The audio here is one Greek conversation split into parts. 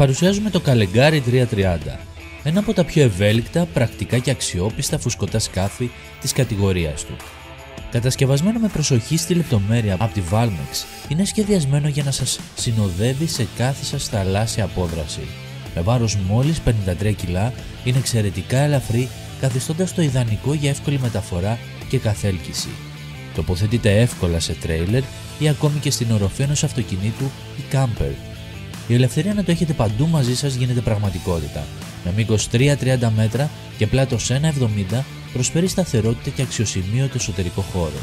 παρουσιάζουμε το Καλεγκάρι 330, ένα από τα πιο ευέλικτα, πρακτικά και αξιόπιστα φουσκωτά σκάφη της κατηγορίας του. Κατασκευασμένο με προσοχή στη λεπτομέρεια από τη Valmex, είναι σχεδιασμένο για να σας συνοδεύει σε κάθε σας θαλάσσια απόδραση. Με βάρος μόλις 53 κιλά, είναι εξαιρετικά ελαφρύ, καθιστώντας το ιδανικό για εύκολη μεταφορά και καθέλκυση. Τοποθετείται εύκολα σε τρέιλερ ή ακόμη και στην οροφή ενός αυτοκινήτου ή κάμπερ. Η ελευθερία να το έχετε παντού μαζί σας γίνεται πραγματικότητα. Με μήκος 3,30 μέτρα και πλάτος 1,70 προσφέρει σταθερότητα και αξιοσημείωτο εσωτερικό χώρο.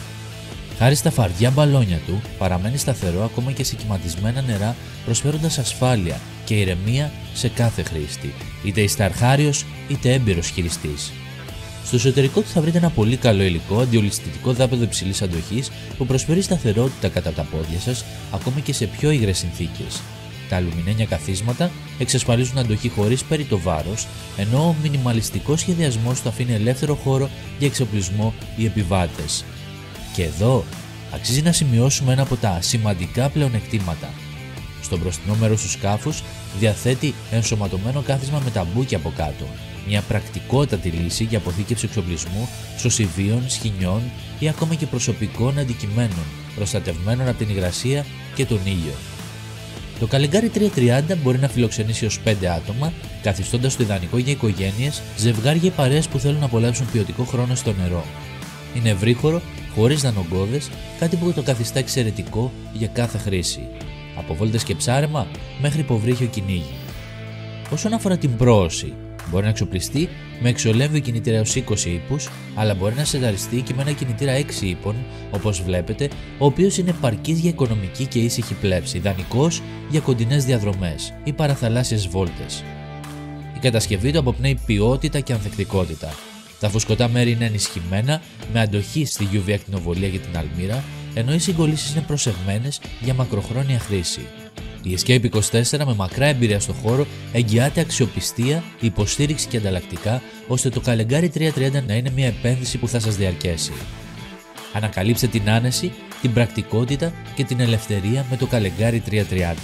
Χάρη στα φαρδιά μπαλόνια του, παραμένει σταθερό ακόμα και σε κυματισμένα νερά, προσφέροντας ασφάλεια και ηρεμία σε κάθε χρήστη, είτε είστε αρχάριος είτε έμπειρος χειριστής. Στο εσωτερικό του θα βρείτε ένα πολύ καλό υλικό, αντιολισθητικό δάπεδο υψηλής αντοχής που προσφέρει σταθερότητα κατά τα πόδια σας, ακόμα και σε πιο υγρές συνθήκες. Τα αλουμινένια καθίσματα εξασφαλίζουν αντοχή χωρίς περιττό βάρος, ενώ ο μινιμαλιστικός σχεδιασμός του αφήνει ελεύθερο χώρο για εξοπλισμό ή επιβάτες. Και εδώ αξίζει να σημειώσουμε ένα από τα σημαντικά πλεονεκτήματα. Στο μπροστινό μέρος του σκάφους διαθέτει ενσωματωμένο κάθισμα με ταμπούκι από κάτω, μια πρακτικότατη λύση για αποθήκευση εξοπλισμού, σωσιβίων, σχοινιών ή ακόμα και προσωπικών αντικειμένων, προστατευμένων από την υγρασία και τον ήλιο. Το Καλεγκάρι 330 μπορεί να φιλοξενήσει ως 5 άτομα, καθιστώντας το ιδανικό για οικογένειες, ζευγάρια ή παρέες που θέλουν να απολαύσουν ποιοτικό χρόνο στο νερό. Είναι ευρύχωρο, χωρίς δανογκώδες, κάτι που το καθιστά εξαιρετικό για κάθε χρήση. Από βόλτες και ψάρεμα μέχρι υποβρύχιο κυνήγι. Όσον αφορά την πρόωση, μπορεί να εξοπλιστεί με εξολέμβιο κινητήρα έως 20 ύπους, αλλά μπορεί να σεταριστεί και με ένα κινητήρα 6 ύπων, όπως βλέπετε, ο οποίος είναι επαρκής για οικονομική και ήσυχη πλεύση, ιδανικός για κοντινές διαδρομές ή παραθαλάσσιες βόλτες. Η κατασκευή του αποπνέει ποιότητα και ανθεκτικότητα. Τα φουσκωτά μέρη είναι ενισχυμένα με αντοχή στη UV ακτινοβολία για την αλμύρα, ενώ οι συγκολλήσεις είναι προσεγμένες για μακροχρόνια χρήση. Η Escape 24 με μακρά εμπειρία στο χώρο εγγυάται αξιοπιστία, υποστήριξη και ανταλλακτικά, ώστε το Καλεγκάρι 330 να είναι μια επένδυση που θα σας διαρκέσει. Ανακαλύψτε την άνεση, την πρακτικότητα και την ελευθερία με το Καλεγκάρι 330.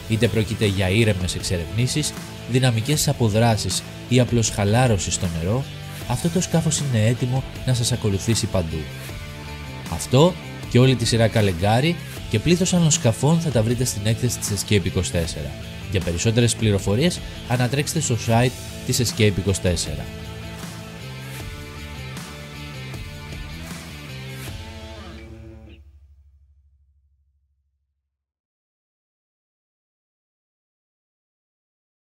Είτε πρόκειται για ήρεμες εξερευνήσεις, δυναμικές αποδράσεις ή απλώς χαλάρωση στο νερό, αυτό το σκάφος είναι έτοιμο να σας ακολουθήσει παντού. Αυτό και όλη τη σειρά Καλεγκάρι και πλήθος άλλων σκαφών θα τα βρείτε στην έκθεση της Escape 24. Για περισσότερες πληροφορίες ανατρέξτε στο site της Escape 24.